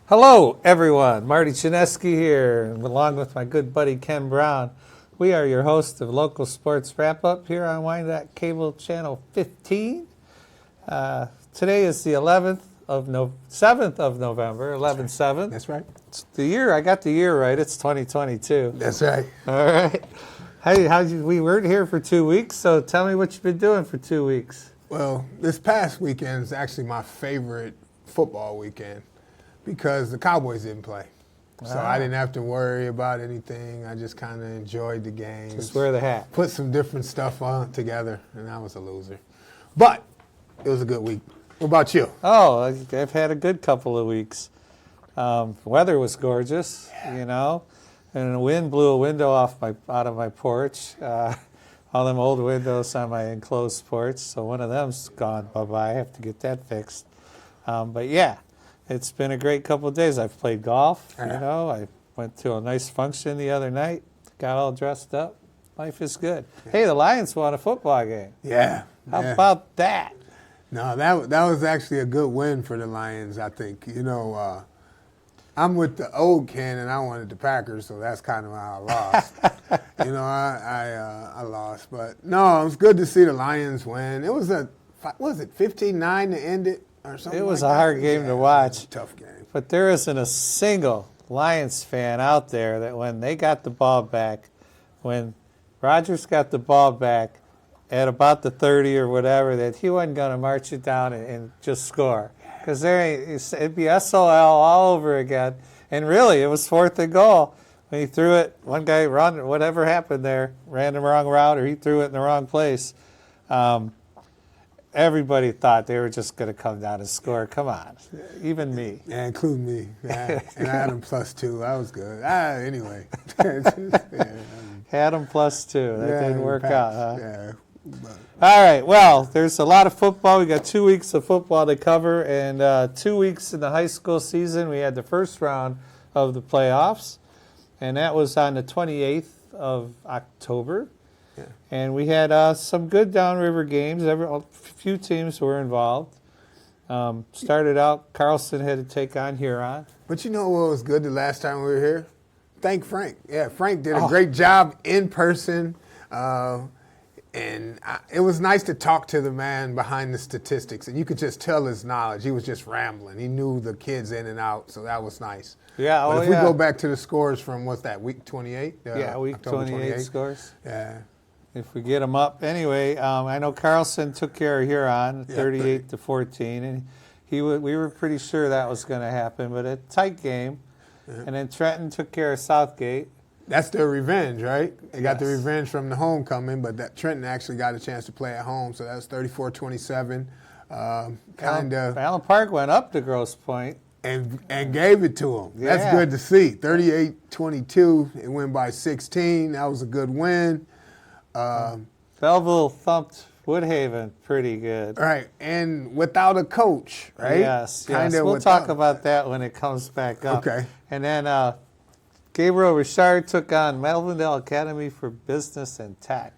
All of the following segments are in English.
Hello, everyone. Marty Chinesky here, along with my good buddy Ken Brown. We are your hosts of Local Sports Wrap-Up here on Wyandotte Cable Channel 15. Today is the 7th of November, 11/7. That's right. It's the year, I got the year right, it's 2022. That's right. All right. Hey, we weren't here for 2 weeks, so tell me what you've been doing for 2 weeks. Well, this past weekend is actually my favorite football weekend because the Cowboys didn't play. So I didn't have to worry about anything. I just kind of enjoyed the game. Just wear the hat. Put some different stuff on together, and I was a loser. But it was a good week. What about you? Oh, I've had a good couple of weeks. Weather was gorgeous, and the wind blew a window out of my porch. All them old windows on my enclosed porch, so one of them's gone bye-bye. I have to get that fixed. But yeah, it's been a great couple of days. I've played golf, I went to a nice function the other night, got all dressed up. Life is good. Yeah. Hey, the Lions won a football game. Yeah. How about that? No, that was actually a good win for the Lions, I think. I'm with the old Ken, and I wanted the Packers, so that's kind of how I lost. I lost. But, no, it was good to see the Lions win. It was 15-9 to end it or something? It was a hard game to watch. It was a tough game. But there isn't a single Lions fan out there that when they got the ball back, when Rodgers got the ball back at about the 30 or whatever, that he wasn't going to march it down and just score. Because it'd be SOL all over again. And really, it was 4th and goal. When he threw it, one guy, whatever happened there, ran the wrong route or he threw it in the wrong place. Everybody thought they were just going to come down and score. Come on. Even me. Yeah, including me. And I had him +2. I was good. Anyway. Had him +2. That didn't work out, huh? Yeah. All right, well, there's a lot of football. We got 2 weeks of football to cover, and 2 weeks in the high school season. We had the first round of the playoffs, and that was on the 28th of October. Yeah. And we had some good downriver games. A few teams were involved. Started out, Carlson had to take on Huron. But you know what was good the last time we were here? Thank Frank. Yeah, Frank did a great job in person. And it was nice to talk to the man behind the statistics, and you could just tell his knowledge. He was just rambling. He knew the kids in and out, so that was nice. Yeah, but if we go back to the scores from, what's that, week 28? Week October 28 scores. Yeah. If we get them up. Anyway, I know Carlson took care of Huron, 38-14, and we were pretty sure that was going to happen, but a tight game. Yeah. And then Trenton took care of Southgate. That's their revenge, right? They got the revenge from the homecoming, but that Trenton actually got a chance to play at home, so that was 34-27. Allen Park went up to Grosse Pointe. And gave it to them. Yeah. That's good to see. 38-22, it went by 16. That was a good win. Belleville thumped Woodhaven pretty good. Right, and without a coach, right? Yes. We'll talk about that when it comes back up. Okay. And then Gabriel Richard took on Melvindale Academy for Business and Tech.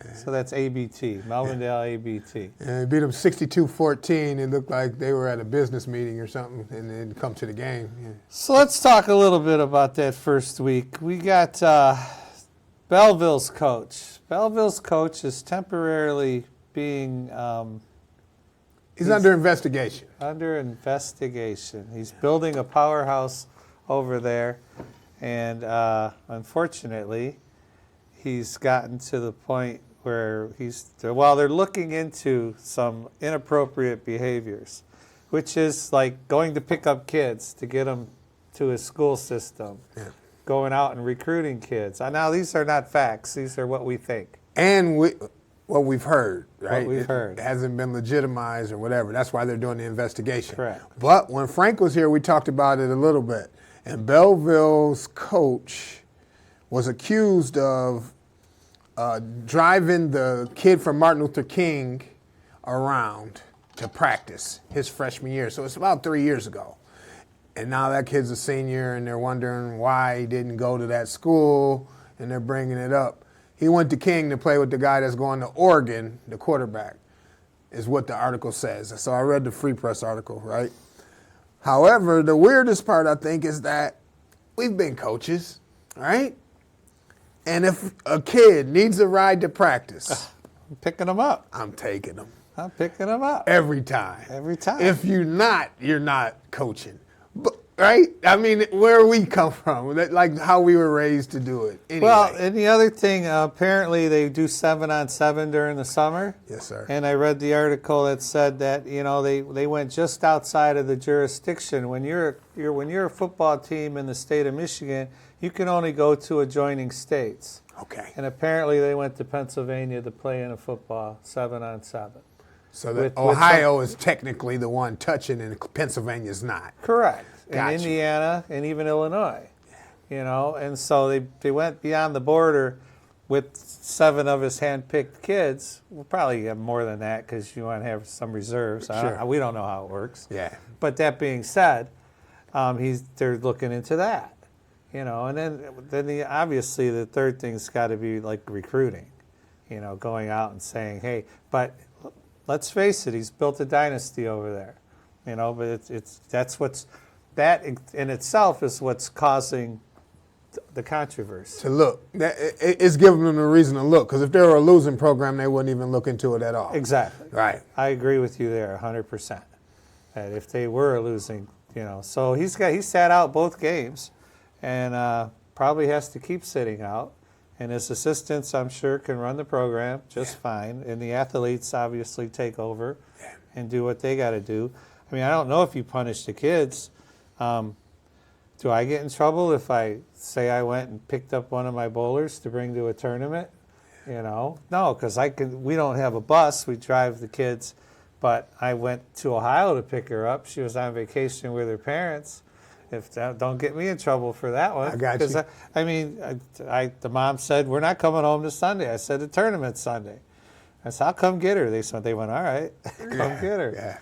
Yeah. So that's ABT, Melvindale ABT. And they beat them 62-14. It looked like they were at a business meeting or something and then come to the game. Yeah. So let's talk a little bit about that first week. We got Belleville's coach. Belleville's coach is temporarily being... he's under investigation. Under investigation. He's building a powerhouse over there. And unfortunately, he's gotten to the point where they're looking into some inappropriate behaviors, which is like going to pick up kids to get them to his school system, going out and recruiting kids. Now, these are not facts. These are what we think. And what we've heard, right? What we've heard. It hasn't been legitimized or whatever. That's why they're doing the investigation. Correct. But when Frank was here, we talked about it a little bit. And Belleville's coach was accused of driving the kid from Martin Luther King around to practice his freshman year. So it's about 3 years ago. And now that kid's a senior, and they're wondering why he didn't go to that school, and they're bringing it up. He went to King to play with the guy that's going to Oregon, the quarterback, is what the article says. So I read the Free Press article, right? However, the weirdest part, I think, is that we've been coaches, right? And if a kid needs a ride to practice, I'm picking them up. I'm taking them. I'm picking them up. Every time. Every time. If you're not coaching. But, right? I mean, where we come from, like how we were raised to do it. Anyway. Well, and the other thing, apparently they do 7-on-7 during the summer. Yes, sir. And I read the article that said that they went just outside of the jurisdiction. When you're a football team in the state of Michigan, you can only go to adjoining states. Okay. And apparently they went to Pennsylvania to play in a football 7-on-7. So that Ohio is technically the one touching and Pennsylvania's not. Correct. Gotcha. And Indiana and even Illinois. And so they went beyond the border with 7 of his hand-picked kids. We'll probably have more than that because you want to have some reserves. Sure. We don't know how it works. Yeah. But that being said, they're looking into that. And then obviously the third thing's got to be like recruiting. Going out and saying, hey, but let's face it, he's built a dynasty over there. But that in itself is what's causing the controversy. To look. It's giving them a reason to look, because if they were a losing program, they wouldn't even look into it at all. Exactly. Right. I agree with you there 100%. That if they were losing, so he sat out both games and probably has to keep sitting out. And his assistants, I'm sure, can run the program just fine. And the athletes obviously take over and do what they got to do. I mean, I don't know if you punish the kids. Do I get in trouble if I say I went and picked up one of my bowlers to bring to a tournament? No, because we don't have a bus. We drive the kids. But I went to Ohio to pick her up. She was on vacation with her parents. Don't get me in trouble for that one. I got you. The mom said, we're not coming home this Sunday. I said, the tournament's Sunday. I said, I'll come get her. They went, all right, come get her. Yeah.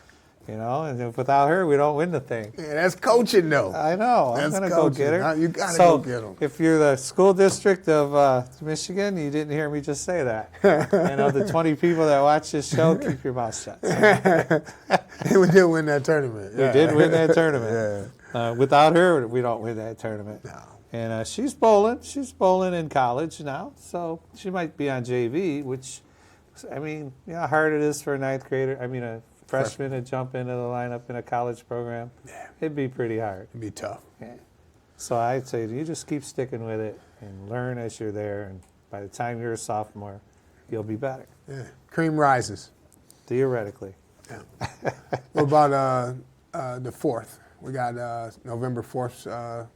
And if without her, we don't win the thing. Yeah, that's coaching, though. I know. I'm going to go get her. You got to go get them. If you're the school district of Michigan, you didn't hear me just say that. And of the 20 people that watch this show, keep your mouth shut. We did win that tournament. We did win that tournament. Without her, we don't win that tournament. No. And she's bowling. She's bowling in college now, so she might be on JV, which, how hard it is for a freshman to jump into the lineup in a college program. Yeah. It'd be pretty hard. It'd be tough. Yeah. So I'd say you just keep sticking with it and learn as you're there, and by the time you're a sophomore, you'll be better. Yeah. Cream rises. Theoretically. Yeah. What about the 4th? We got November 4th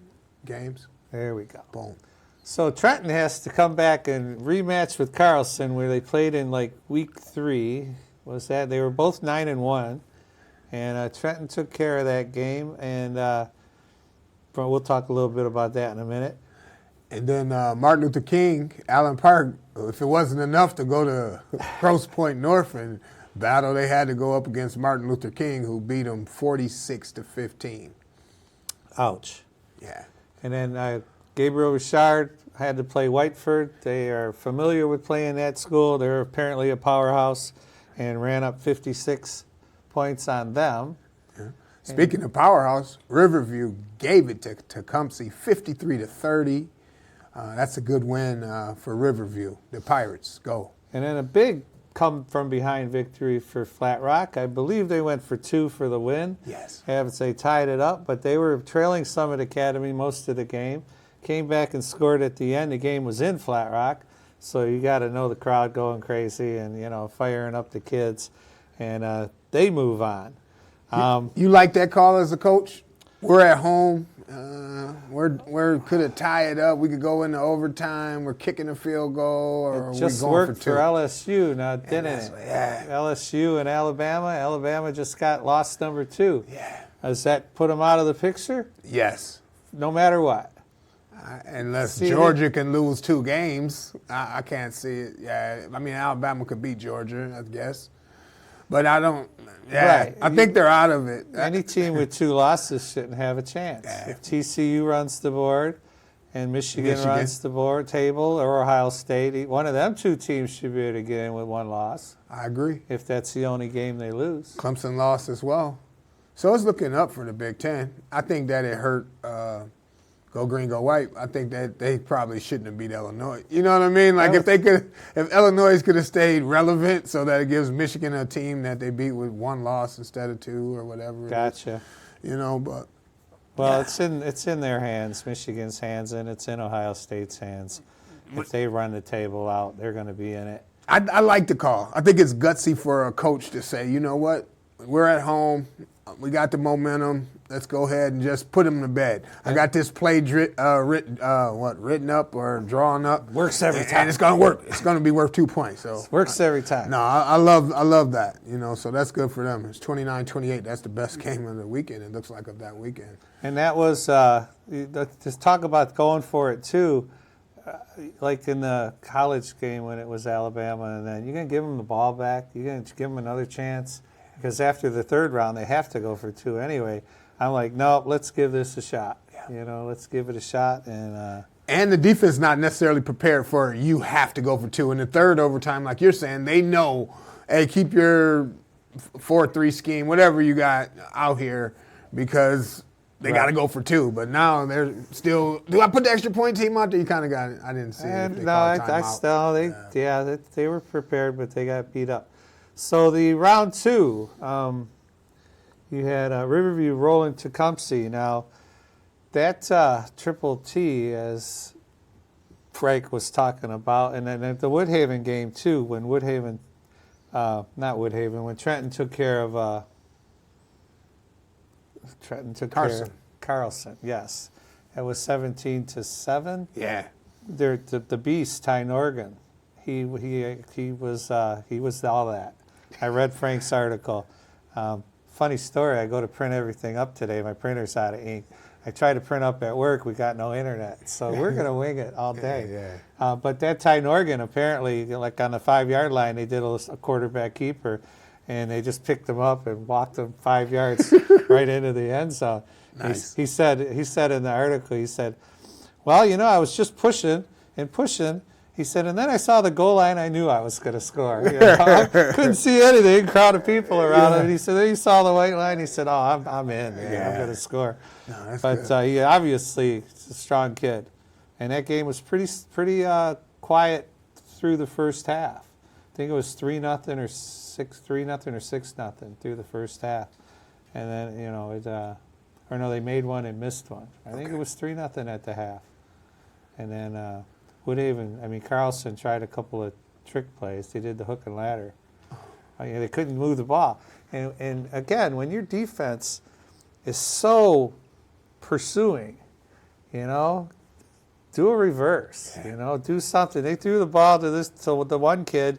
games. There we go. Boom. So Trenton has to come back and rematch with Carlson, where they played in week 3. They were both 9-1, and Trenton took care of that game, and we'll talk a little bit about that in a minute. And then Martin Luther King, Allen Park. If it wasn't enough to go to Grosse Pointe North and battle, they had to go up against Martin Luther King, who beat them 46-15. Ouch. Yeah. And then Gabriel Richard had to play Whiteford. They are familiar with playing that school. They're apparently a powerhouse, and ran up 56 points on them. Yeah. Speaking of powerhouse, Riverview gave it to Tecumseh 53-30. That's a good win for Riverview. The Pirates go. And then a big come-from-behind victory for Flat Rock. I believe they went for 2 for the win. Yes. They tied it up, but they were trailing Summit Academy most of the game. Came back and scored at the end. The game was in Flat Rock. So you got to know the crowd going crazy and, firing up the kids. And they move on. You like that call as a coach? We're at home. We're could have tied it up. We could go into overtime. We're kicking a field goal, or it just we going worked for 2? for LSU, now didn't it? Yeah. LSU and Alabama. Alabama just got loss number 2. Yeah. Does that put them out of the picture? Yes. No matter what. Unless Georgia can lose 2 games, I can't see it. Yeah, Alabama could beat Georgia, I guess, but I don't. Yeah, right. I think they're out of it. Any team with 2 losses shouldn't have a chance. Yeah. If TCU runs the board, and Michigan runs the board table, or Ohio State, one of them 2 teams should be able to get in with 1 loss. I agree. If that's the only game they lose. Clemson lost as well. So it's looking up for the Big Ten. I think that it hurt Go Green, Go White. I think that they probably shouldn't have beat Illinois. You know what I mean? Like if Illinois could have stayed relevant so that it gives Michigan a team that they beat with 1 loss instead of 2 or whatever. Gotcha. You know, but. Well, it's in their hands, Michigan's hands, and it's in Ohio State's hands. If they run the table out, they're going to be in it. I like the call. I think it's gutsy for a coach to say, you know what, we're at home, we got the momentum, let's go ahead and just put them to bed. I got this play written up or drawn up. Works every time. And it's going to work. It's going to be worth 2 points. So works every time. No, I love that. You know, so that's good for them. It's 29-28. That's the best game of the weekend. It looks like of that weekend. And that was just talk about going for it too. Like in the college game when it was Alabama, and then you're going to give them the ball back. You're going to give them another chance because after the 3rd round they have to go for 2 anyway. I'm like, no, let's give this a shot. Yeah. You know, let's give it a shot. And the defense not necessarily prepared for you have to go for 2 in the 3rd overtime, like you're saying. They know, hey, keep your 4-3 scheme, whatever you got out here, because. They got to go for 2, but now they're still. Do I put the extra point team out there? You kind of got it. I didn't see it. They were prepared, but they got beat up. So the round 2, you had Riverview rolling Tecumseh. Now that Triple T, as Frank was talking about, and then at the Woodhaven game too, when when Trenton took care of. Carlson, yes. It was 17-7. Yeah. The beast, Ty Norgan. He was all that. I read Frank's article. Funny story. I go to print everything up today. My printer's out of ink. I tried to print up at work. We got no internet, so we're gonna wing it all day. Yeah. But that Ty Norgan, apparently, like on the 5-yard line, they did a quarterback keeper. And they just picked him up and walked him 5 yards right into the end zone. Nice. He said in the article, he said, well, you know, I was just pushing and pushing. He said, and then I saw the goal line. I knew I was going to score. You know? I couldn't see anything, crowd of people around him. And he said, then he saw the white line. He said, oh, I'm in. I'm going to score. No, but he obviously is a strong kid. And that game was pretty quiet through the first half. I think it was 3-0 or 3-0 or 6-0 through the first half, and then they made one and missed one. I think it was 3-0 at the half, and then Carlson tried a couple of trick plays. They did the hook and ladder. They couldn't move the ball, and again, when your defense is so pursuing, you know. Do a reverse, do something. They threw the ball to the one kid,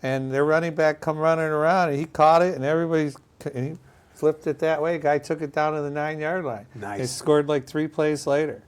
and their running back come running around, and he caught it, and he flipped it that way. Guy took it down to the 9-yard line. Nice. They scored like 3 plays later.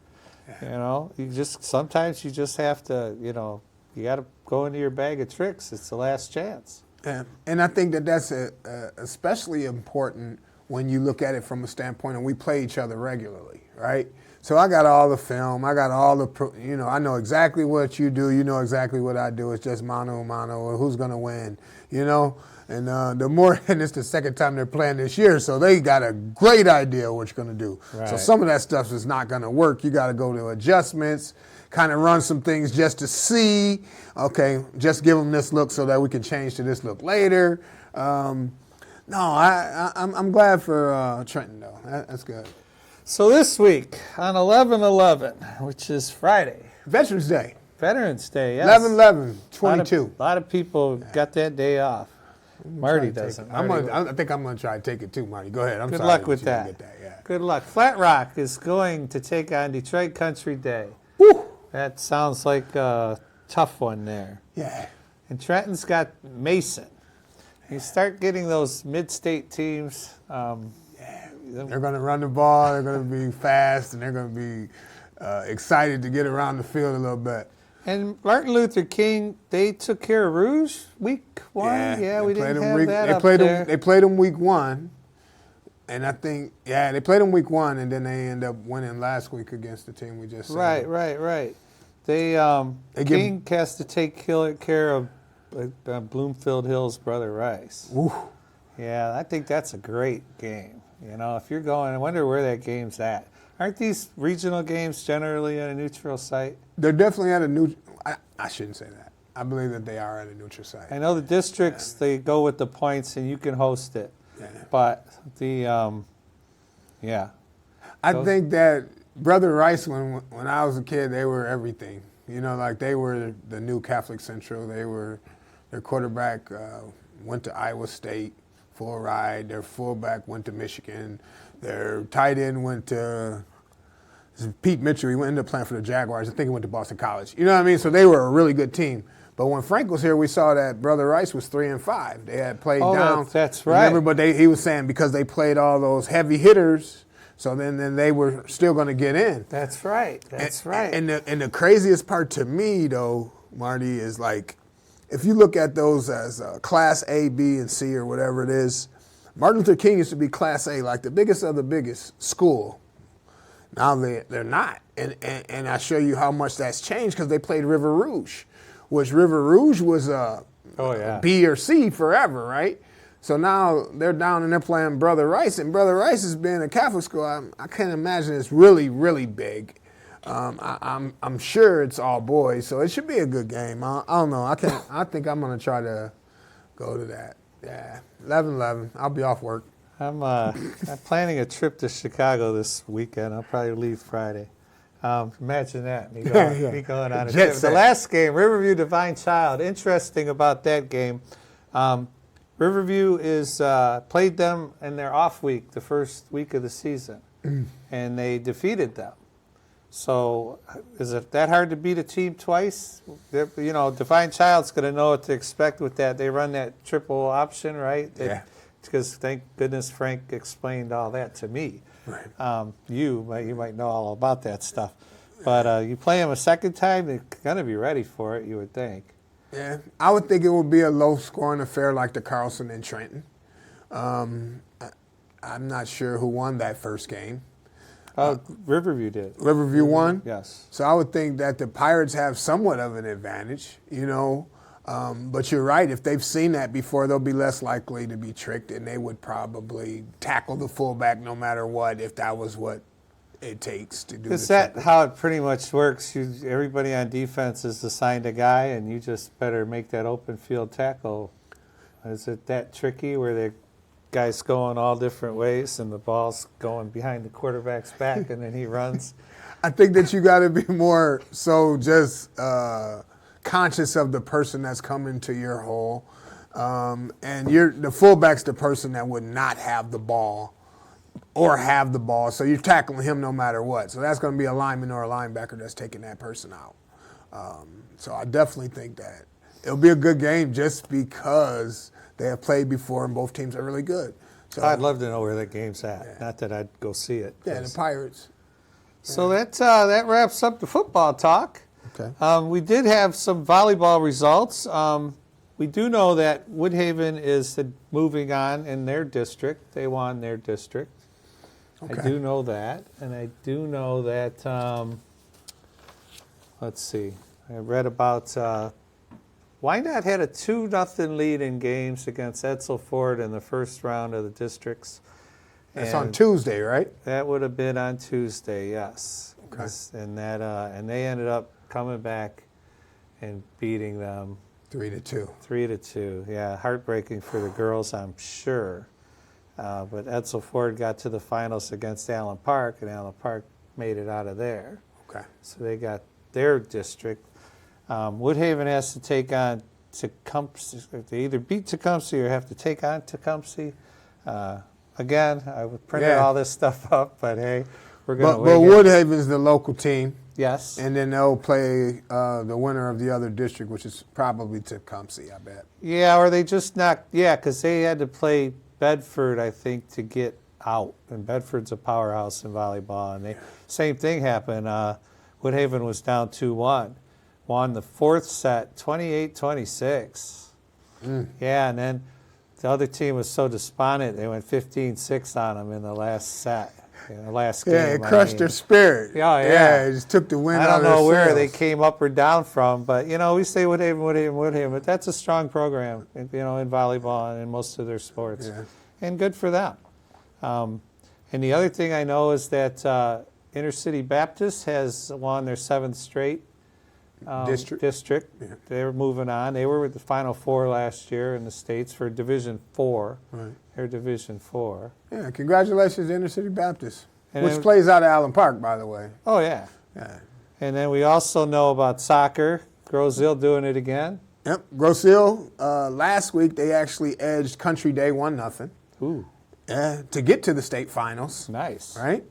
Yeah. Sometimes you just have to, you got to go into your bag of tricks. It's the last chance. Yeah. And I think that's especially important when you look at it from a standpoint, and we play each other regularly, right? So I got all the film. I got all the, I know exactly what you do. You know exactly what I do. It's just mano a mano, or who's going to win, And and it's the second time they're playing this year, so they got a great idea what you're going to do. Right. So some of that stuff is not going to work. You got to go to adjustments, kind of run some things just to see, okay, just give them this look so that we can change to this look later. I'm glad for Trenton, though. That's good. So this week, on 11/11, which is Friday. Veterans Day. Veterans Day, yes. 11/11/22. A lot of people got that day off. Marty doesn't. I think I'm going to try to take it too, Marty. Go ahead. Good luck with that. Good luck. Flat Rock is going to take on Detroit Country Day. Woo! That sounds like a tough one there. Yeah. And Trenton's got Mason. You start getting those mid-state teams. They're going to run the ball, they're going to be fast, and they're going to be excited to get around the field a little bit. And Martin Luther King, they took care of Rouge week 1. Yeah, we didn't have that up there. They played them week 1, and I think, they played them week 1, and then they end up winning last week against the team we just said. Right. King has to take care of Bloomfield Hill's Brother Rice. Ooh. Yeah, I think that's a great game. You know, if you're going, I wonder where that game's at. Aren't these regional games generally at a neutral site? They're definitely at a neutral. I shouldn't say that. I believe that they are at a neutral site. I know the districts, they go with the points and you can host it. Yeah. But the, yeah. I think that Brother Rice, when I was a kid, they were everything. You know, like they were the new Catholic Central. Their quarterback went to Iowa State, full ride. Their fullback went to Michigan. Their tight end went to Pete Mitchell. He ended up playing for the Jaguars. I think he went to Boston College. You know what I mean? So they were a really good team. But when Frank was here, we saw that Brother Rice was 3-5. They had played down. That's right. Remember, but he was saying because they played all those heavy hitters, so then they were still going to get in. That's right. That's right. And the craziest part to me, though, Marty, is like if you look at those as Class A, B, and C or whatever it is, Martin Luther King used to be Class A, like the biggest of the biggest school. Now they're not. And I show you how much that's changed because they played River Rouge, which River Rouge was B or C forever, right? So now they're down and they're playing Brother Rice, and Brother Rice is being a Catholic school. I can't imagine it's really, really big. I'm sure it's all boys, so it should be a good game. I don't know. I think I'm gonna try to go to that. Yeah, 11-11. I'll be off work. I'm planning a trip to Chicago this weekend. I'll probably leave Friday. Imagine that, me going on a trip. The last game, Riverview Divine Child. Interesting about that game. Riverview is played them in their off week, the first week of the season, and they defeated them. So is it that hard to beat a team twice? You know, Divine Child's going to know what to expect with that. They run that triple option, right? Yeah. Because thank goodness Frank explained all that to me. Right. You might know all about that stuff. But you play them a second time, they're going to be ready for it, you would think. Yeah, I would think it would be a low-scoring affair like the Carlson and Trenton. I'm not sure who won that first game. Riverview did. Riverview won? Yes. So I would think that the Pirates have somewhat of an advantage, you know. But you're right. If they've seen that before, they'll be less likely to be tricked, and they would probably tackle the fullback no matter what if that was what it takes to do. Is that how it pretty much works? Everybody on defense is assigned a guy, and you just better make that open field tackle. Is it that tricky where the guy's going all different ways and the ball's going behind the quarterback's back and then he runs? I think that you got to be more so just conscious of the person that's coming to your hole. And the fullback's the person that would not have the ball or have the ball, so you're tackling him no matter what. So that's going to be a lineman or a linebacker that's taking that person out. So I definitely think that it'll be a good game just because they have played before and both teams are really good. So I'd love to know where that game's at. Yeah. Not that I'd go see it. Yeah, the Pirates. So that wraps up the football talk. Okay. We did have some volleyball results. We do know that Woodhaven is moving on in their district. They won their district. Okay. I do know that. And I do know that, let's see, I read about Wyandotte had a 2-0 lead in games against Edsel Ford in the first round of the districts. That's on Tuesday, right? That would have been on Tuesday, yes. Okay. And they ended up coming back and beating them 3-2. 3-2. Yeah, heartbreaking for the girls, I'm sure. But Edsel Ford got to the finals against Allen Park, and Allen Park made it out of there. Okay. So they got their district. Woodhaven has to take on Tecumseh. They either beat Tecumseh or have to take on Tecumseh. Again, I printed all this stuff up, but hey, we're going to win. But Woodhaven's the local team. Yes. And then they'll play the winner of the other district, which is probably Tecumseh, I bet. Yeah, or they just knocked, because they had to play Bedford, I think, to get out. And Bedford's a powerhouse in volleyball. And same thing happened. Woodhaven was down 2-1. Won the fourth set, 28-26. Yeah, and then the other team was so despondent, they went 15-6 on them in the last set, in the last game. Yeah, it crushed their spirit. Yeah, it just took the wind out of their sails. I don't know where they sails. came up or down from, but, we say Woodhaven, but that's a strong program, in volleyball and in most of their sports. Yeah. And good for them. And the other thing I know is that Intercity Baptist has won their 7th straight district. Yeah. They're moving on. They were with the Final Four last year in the States for Division 4. Right. They're Division 4. Yeah, congratulations to Intercity Baptist, And which then- plays out of Allen Park, by the way. Oh, yeah. Yeah. And then we also know about soccer. Grosville doing it again. Yep, Grosse Ile, last week they actually edged Country Day 1-0. Ooh, To get to the state finals, nice. right?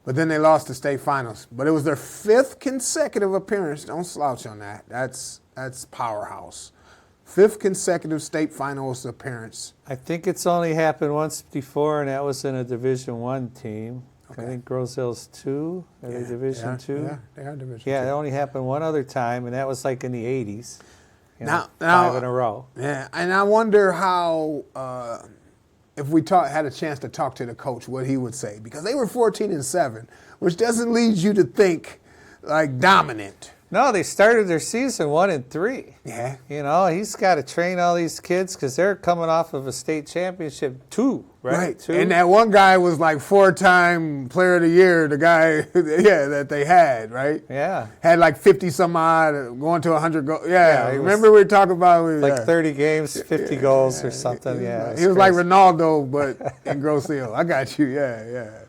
But then they lost the state finals. But it was their 5th consecutive appearance. Don't slouch on that. That's powerhouse. 5th consecutive state finals appearance. I think it's only happened once before, and that was in a Division 1 team. Okay. I think Grosville's 2. Are they Division 2? Yeah, they are Division 2. Yeah, it only happened one other time, and that was like in the 80s. You know, Now- 5 in a row. Yeah, and I wonder how, if we had a chance to talk to the coach, what he would say. Because they were 14-7, which doesn't lead you to think like dominant. No, they started their season 1-3. Yeah. You know, he's got to train all these kids because they're coming off of a state championship 2, right? 2. And that one guy was like 4-time player of the year, the guy, that they had, right? Yeah. Had like 50 some odd, going to 100 goals. Yeah, he was remember we were talking about like 30 games, 50 goals or something. Yeah. He was like Ronaldo, but in Grosse Ile. I got you. Yeah.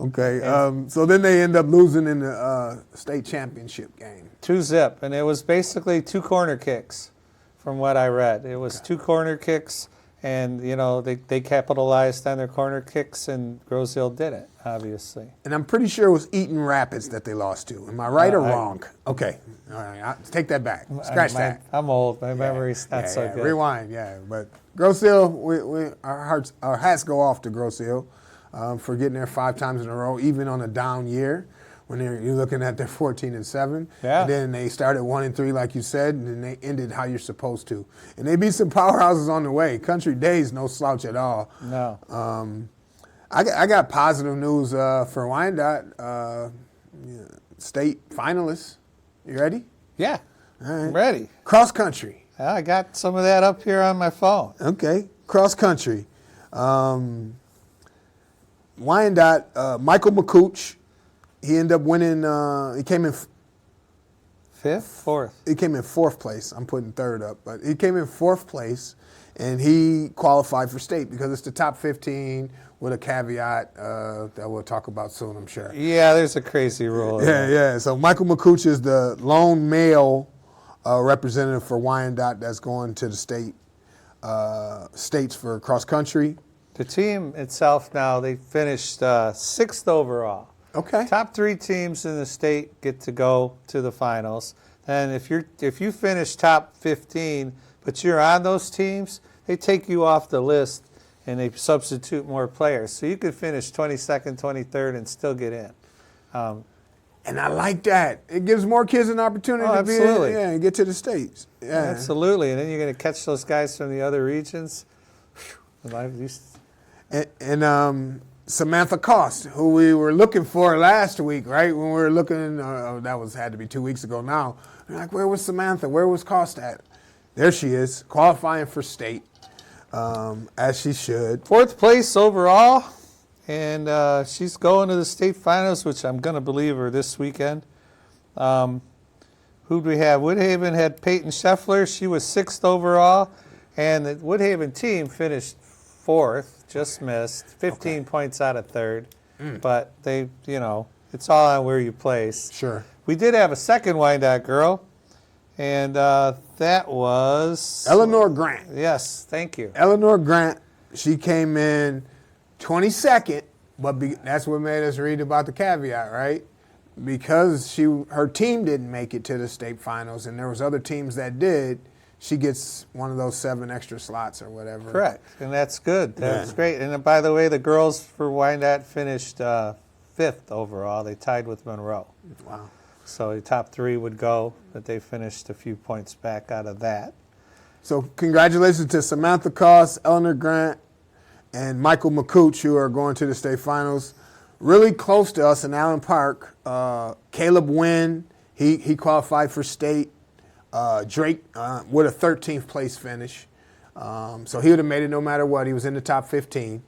Okay. So then they end up losing in the state championship game. 2-0, and it was basically 2 corner kicks, from what I read. It was 2 corner kicks, and you know they capitalized on their corner kicks, and Grosville didn't, obviously. And I'm pretty sure it was Eaton Rapids that they lost to. Am I right or wrong? Okay. All right. I'll take that back. Scratch that. I'm old. My memory's not so good. Rewind. Yeah. But Grosse Ile, our hats go off to Grosse Ile for getting there 5 times in a row, even on a down year. When you're looking at their 14-7, Yeah. And then they started 1-3, like you said, and then they ended how you're supposed to. And they beat some powerhouses on the way. Country Day's no slouch at all. No. I got positive news for Wyandotte, state finalists. You ready? Yeah. All right. I'm ready. Cross country. I got some of that up here on my phone. Okay, cross country. Wyandotte, Michael McCooch. He ended up winning. He came in 5th, 4th. He came in 4th place. I'm putting 3rd up, but he came in 4th place, and he qualified for state because it's the top 15 with a caveat that we'll talk about soon, I'm sure. Yeah, there's a crazy rule. Yeah. So Michael McCooch is the lone male representative for Wyandotte that's going to the states for cross country. The team itself now, they finished 6th overall. Okay. Top 3 teams in the state get to go to the finals. And if you finish top 15, but you're on those teams, they take you off the list and they substitute more players. So you could finish 22nd, 23rd, and still get in. And I like that. It gives more kids an opportunity to be absolutely. in, and get to the states. Yeah. Absolutely. And then you're going to catch those guys from the other regions. And Samantha Cost, who we were looking for last week, right? When we were looking, had to be 2 weeks ago now. We're like, where was Samantha? Where was Cost at? There she is, qualifying for state, as she should. 4th place overall, and she's going to the state finals, which I'm going to believe are this weekend. Who'd we have? Woodhaven had Peyton Scheffler. She was 6th overall, and the Woodhaven team finished 4th. Just missed, 15 points out of 3rd. But they, it's all on where you place. Sure. We did have a second Wyandotte girl, and that was Eleanor Grant. Yes, thank you. Eleanor Grant, she came in 22nd, but that's what made us read about the caveat, right? Because her team didn't make it to the state finals, and there was other teams that did. She gets one of those 7 extra slots or whatever. Correct, and that's good. That's great. And by the way, the girls for Wyandotte finished 5th overall. They tied with Monroe. Wow. So the top 3 would go, but they finished a few points back out of that. So congratulations to Samantha Cost, Eleanor Grant, and Michael McCooch, who are going to the state finals. Really close to us in Allen Park, Caleb Wynn, he qualified for state. Drake with a 13th place finish. So he would have made it no matter what. He was in the top 15.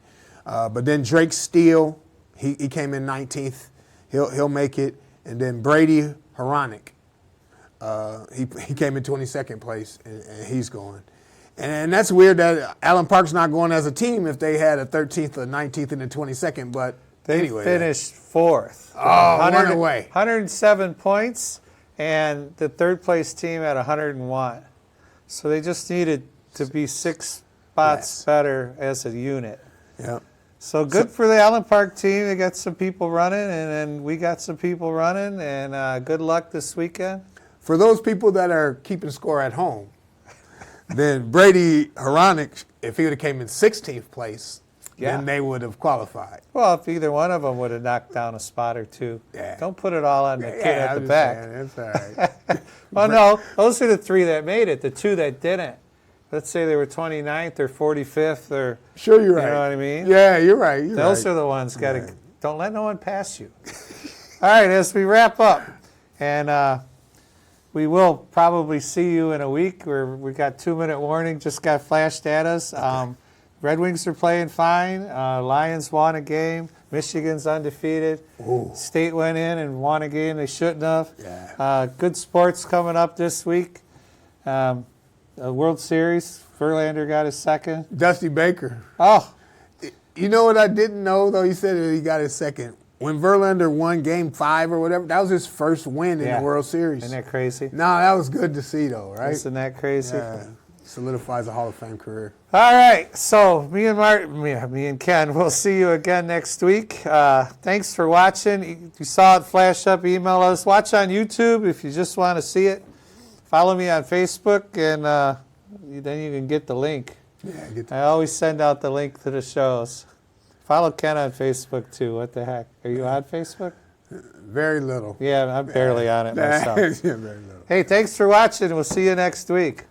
But then Drake Steele He came in 19th. He'll make it. And then Brady Horonic, he came in 22nd place, and he's going. And that's weird that Allen Park's not going as a team if they had a 13th, a 19th, and a 22nd. But they anyway, finished fourth. Oh, one away. 107 points, and the third place team had 101. So they just needed to be 6 spots better as a unit. Yeah. So good for the Allen Park team. They got some people running, and then we got some people running, and good luck this weekend. For those people that are keeping score at home, then Brady Horonic, if he would have came in 16th place, then they would have qualified. Well, if either one of them would have knocked down a spot or two. Yeah. Don't put it all on the kid at the back. That's all right. Well, no, those are the 3 that made it. The 2 that didn't. Let's say they were 29th or 45th or. Sure, you're right. You know what I mean? Yeah, you're right. Those are the ones don't let no one pass you. All right, as we wrap up, and we will probably see you in a week. We got 2-minute warning, just got flashed at us. Okay. Red Wings are playing fine. Lions won a game. Michigan's undefeated. Ooh. State went in and won a game they shouldn't have. Yeah. Good sports coming up this week. A World Series. Verlander got his second. Dusty Baker. Oh. You know what I didn't know, though? He said that he got his second. When Verlander won Game 5 or whatever, that was his first win in the World Series. Isn't that crazy? No, that was good to see, though, right? Isn't that crazy? Yeah. Solidifies a Hall of Fame career. All right. So me and Ken, we'll see you again next week. Thanks for watching. You saw it flash up, email us. Watch on YouTube if you just want to see it. Follow me on Facebook, and then you can get the link. Yeah, I always send out the link to the shows. Follow Ken on Facebook, too. What the heck? Are you on Facebook? Very little. Yeah, I'm barely on it myself. Yeah, very little. Hey, thanks for watching. We'll see you next week.